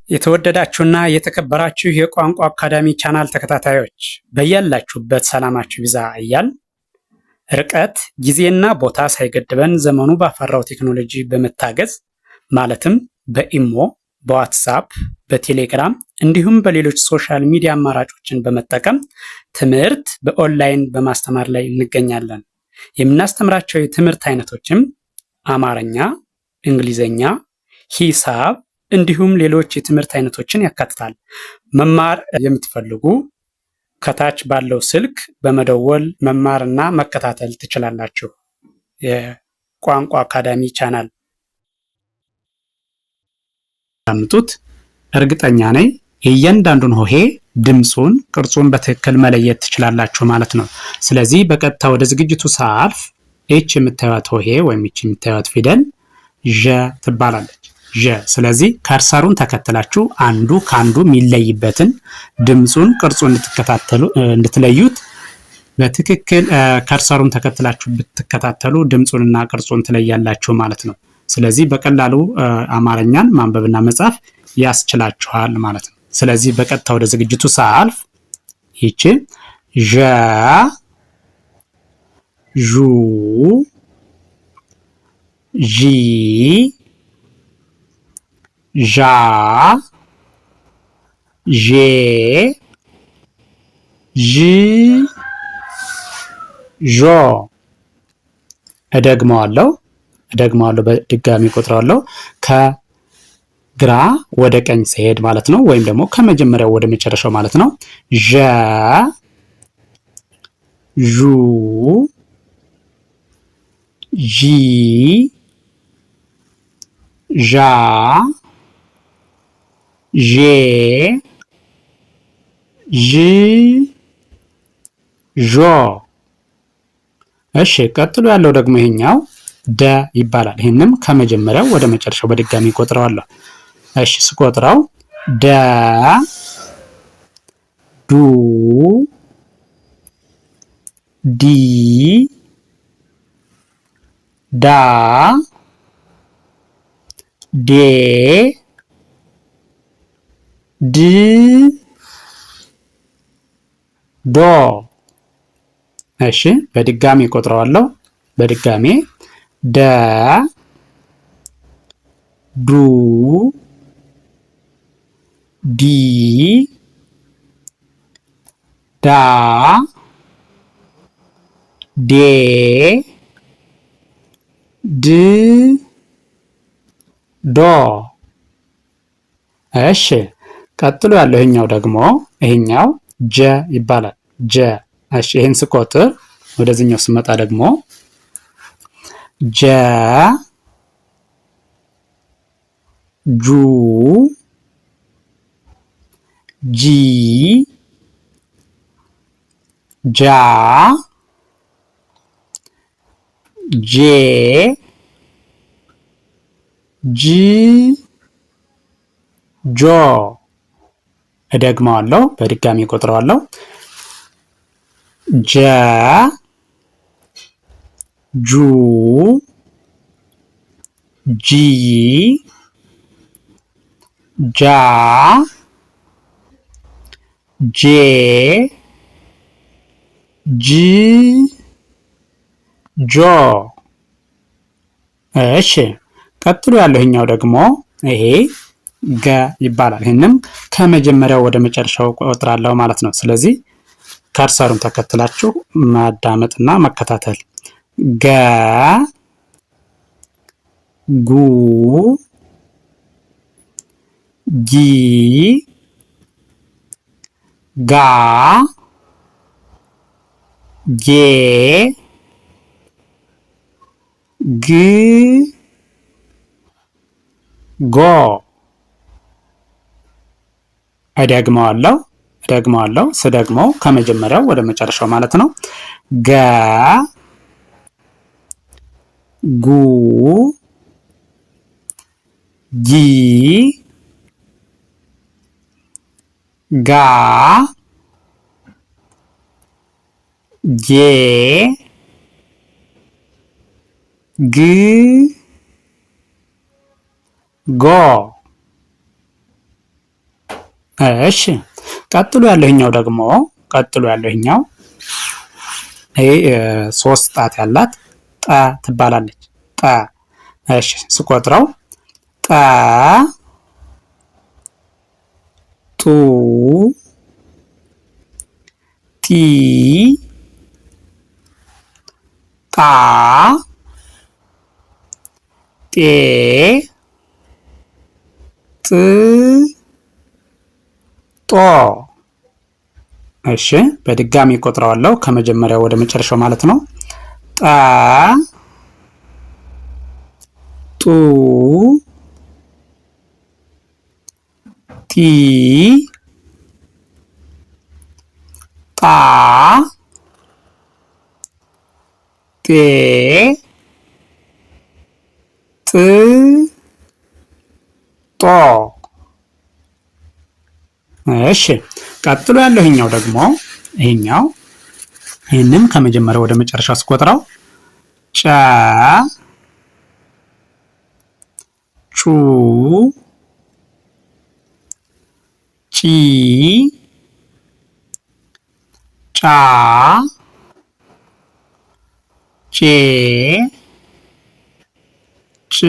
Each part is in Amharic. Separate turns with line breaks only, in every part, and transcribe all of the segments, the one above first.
የተወደዳችሁና የተከበራችሁ የቋንቋ አካዳሚ ቻናል ተከታታዮች በያላችሁበት ሰላማችሁ ይብዛ እያል ርቀት ጊዜና ቦታ ሳይገድበን ዘመኑ ባፈራው ቴክኖሎጂ በመታገዝ ማለትም በኢሞ፣ በዋትሳፕ፣ በቴሌግራም እንዲሁም በሌሎች ሶሻል ሚዲያ አማራጮችን በመጠቀም ትምህርት በኦንላይን በማስተማር ላይ እንገኛለን። የምናስተምራቸው የትምህርት አይነቶችም አማርኛ፣ እንግሊዘኛ፣ ሂሳብ እንዲሁም ሌሎች የትምህርት አይነቶችን ያካትታል። መማር የምትፈልጉ ከታች ባለው ስልክ በመደወል መማርና መከታተል ትችላላችሁ። የቋንቋ አካዳሚ ቻናል አምጡት። እርግጠኛ ነኝ የእያንዳንዱን ሆሄ ድምፁን፣ ቅርጹን በትክክል መለየት ትችላላችሁ ማለት ነው። ስለዚህ በቀጥታ ወደ ዝግጅቱ ሳልፍ ኤች የምታዩት ሆሄ ወይም ኤች የምታዩት ፊደል ዠ ትባላለች። ዠ። ስለዚህ ከርሰሩን ተከትላችሁ አንዱ ከአንዱ የሚለይበትን ድምፁን፣ ቅርጹን እንድትለዩት በትክክል ከርሰሩን ተከትላችሁ ብትከታተሉ ድምፁንና ቅርጹን ትለያላችሁ ማለት ነው። ስለዚህ በቀላሉ አማርኛን ማንበብና መጻፍ ያስችላችኋል ማለት ነው። ስለዚህ በቀጥታ ወደ ዝግጅቱ ሳልፍ ይቺ ዠ፣ ዡ፣ ዢ፣ ዣ፣ ዤ፣ ዥ፣ ዦ። እደግመዋለሁ በድጋሚ ቆጥረዋለሁ። ከግራ ወደ ቀኝ ሲሄድ ማለት ነው፣ ወይም ደግሞ ከመጀመሪያው ወደ መጨረሻው ማለት ነው። ዠ፣ ዡ፣ ዢ፣ ዣ፣ ዤ፣ ዥ፣ ዦ። እሺ፣ ቀጥሎ ያለው ደግሞ ይሄኛው ደ ይባላል። ይህንም ከመጀመሪያው ወደ መጨረሻው በድጋሚ ቆጥረዋለሁ። እሺ፣ ስቆጥረው ደ፣ ዱ፣ ዲ፣ ዳ፣ ዴ፣ ድ፣ ዶ። እሺ፣ በድጋሚ ቆጥረዋለሁ። በድጋሚ ደ፣ ዱ፣ ዲ፣ ዳ፣ ዴ፣ ድ፣ ዶ። እሺ፣ ቀጥሎ ያለው ይሄኛው ደግሞ ይሄኛው ጀ ይባላል። ጀ። እሺ፣ ይሄን ስቆጥር ወደዚህኛው ስመጣ ደግሞ ጀ፣ ጁ፣ ጂ፣ ጃ፣ ጄ፣ ጂ፣ ጆ። እደግመዋለሁ፣ በድጋሚ ቆጥረዋለሁ። ጀ፣ ጁ፣ ጂ፣ ጃ፣ ጄ፣ ጂ፣ ጆ። እሺ፣ ቀጥሎ ያለው ይሄኛው ደግሞ ይሄ ገ ይባላል። ይህንም ከመጀመሪያው ወደ መጨረሻው ቆጥራለሁ ማለት ነው። ስለዚህ ከርሰሩን ተከትላችሁ ማዳመጥና መከታተል። ገ፣ ጉ፣ ጊ፣ ጋ፣ ጌ፣ ግ፣ ጎ። እደግመዋለሁ። ስደግመው ከመጀመሪያው ወደ መጨረሻው ማለት ነው። ገ፣ ጉ፣ ጊ፣ ጋ፣ ጌ፣ ግ፣ ጎ እሺ ቀጥሎ ያለኛው ደግሞ ይሄ 3 ጣት ያላት ጠ ትባላለች። ጠ እሺ ስቆጥረው ጠ ጡ ጢ ጣ ጤ ጥ ጦ። እሺ በድጋሚ ቆጥረዋለሁ ከመጀመሪያው ወደ መጨረሻው ማለት ነው። ጠ ጡ ጢ ጣ ጤ ጥ ጦ። እሺ ቀጥሎ ያለው ይሄኛው ደግሞ ይሄንን ከመጀመሪያው ወደ መጨረሻው ስቆጥረው ጨ ጩ ጪ ጫ ጬ ጭ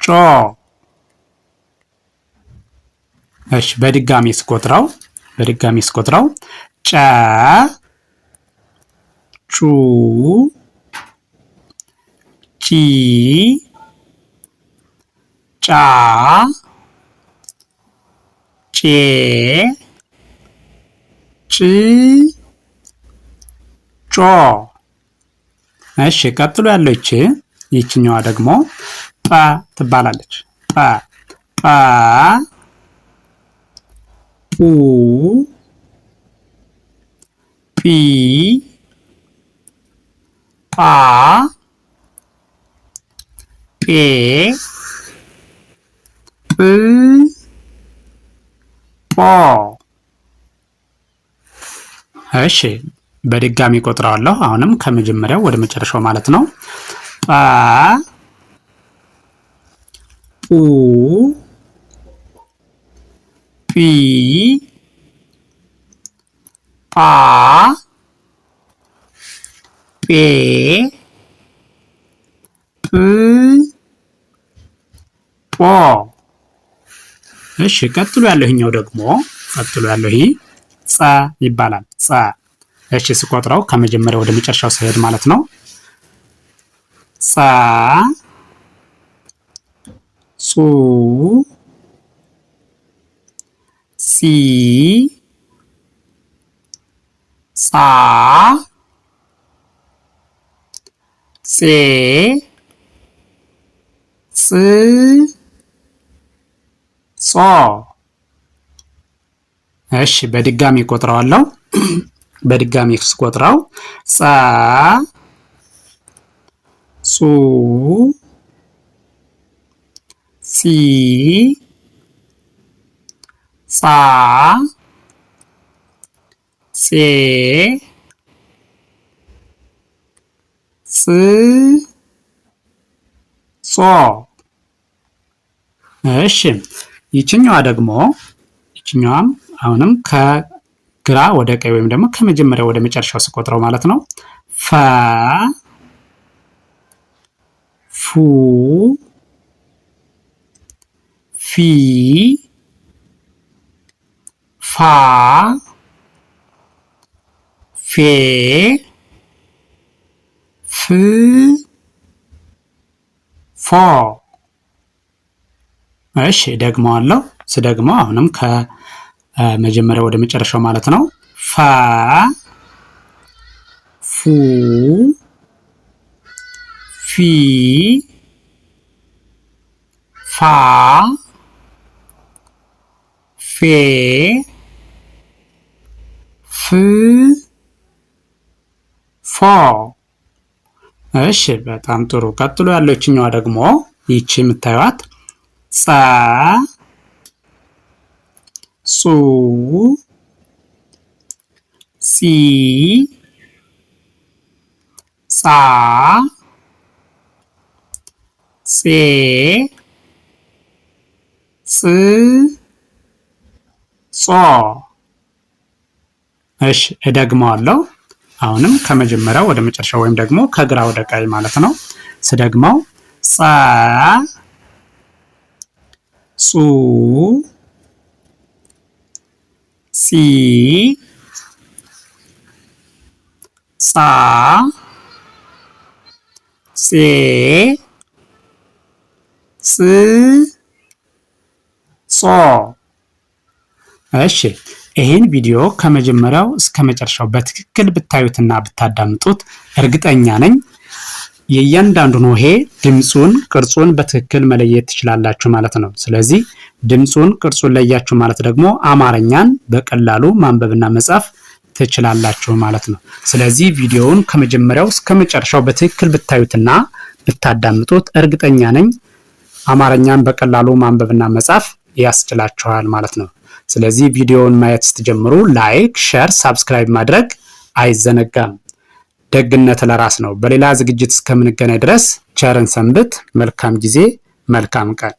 ጮ። እሺ በድጋሚ ስቆጥረው ጨ ጩ ጪ ጫ ጬ ጭ ጮ። እሺ ቀጥሎ ያለው ይችኛዋ ደግሞ ጰ ትባላለች። ጰ ፑ ጲ ጳ ጴ ጵ ጶ። እሺ በድጋሚ ቆጥረዋለሁ አሁንም ከመጀመሪያው ወደ መጨረሻው ማለት ነው። ጰ ጱ ጲ ጳ ጴ ጵ ጶ። እሺ ቀጥሎ ያለው ይሄኛው ደግሞ ጸ ይባላል። ጸ እሺ ስቆጥረው ከመጀመሪያው ወደ መጨረሻው ሲሄድ ማለት ነው። ጸ ጹ ጺ ጻ ጼ ጽ ጾ። እሺ በድጋሚ ቆጥረዋለሁ። በድጋሚ ስቆጥረው ጸ ጹ ጺ ጻ ጼ ጽ ጾ። እሺ ይችኛዋም አሁንም ከግራ ወደ ቀኝ ወይም ደግሞ ከመጀመሪያ ወደ መጨረሻው ስቆጥረው ማለት ነው። ፈ ፉ ፊ ፋ ፌ ፍ ፎ። እሺ ደግመዋለሁ። ስደግመው አሁንም ከመጀመሪያ ወደ መጨረሻው ማለት ነው። ፈ ፉ ፊ ፋ ፌ ፍ ፎ። እሺ በጣም ጥሩ። ቀጥሎ ያለው ይችኛዋ ደግሞ ይቺ የምታዩት ጸ ጹ ጺ ጻ ጼ ጽ ጾ። እሺ እደግመዋለሁ። አሁንም ከመጀመሪያው ወደ መጨረሻው ወይም ደግሞ ከግራ ወደ ቀኝ ማለት ነው። ስደግመው ጸ ጹ ጺ ጻ ጼ ጽ ጾ። እሺ ይህን ቪዲዮ ከመጀመሪያው እስከ መጨረሻው በትክክል ብታዩትና ብታዳምጡት እርግጠኛ ነኝ የእያንዳንዱን ሆሄ ድምፁን፣ ቅርጹን በትክክል መለየት ትችላላችሁ ማለት ነው። ስለዚህ ድምፁን፣ ቅርጹን ለያችሁ ማለት ደግሞ አማርኛን በቀላሉ ማንበብና መጻፍ ትችላላችሁ ማለት ነው። ስለዚህ ቪዲዮውን ከመጀመሪያው እስከ መጨረሻው በትክክል ብታዩትና ብታዳምጡት እርግጠኛ ነኝ አማርኛን በቀላሉ ማንበብና መጻፍ ያስችላችኋል ማለት ነው። ስለዚህ ቪዲዮውን ማየት ስትጀምሩ ላይክ፣ ሼር፣ ሳብስክራይብ ማድረግ አይዘነጋም። ደግነት ለራስ ነው። በሌላ ዝግጅት እስከምንገናኝ ድረስ ቸርን ሰንብት። መልካም ጊዜ፣ መልካም ቀን።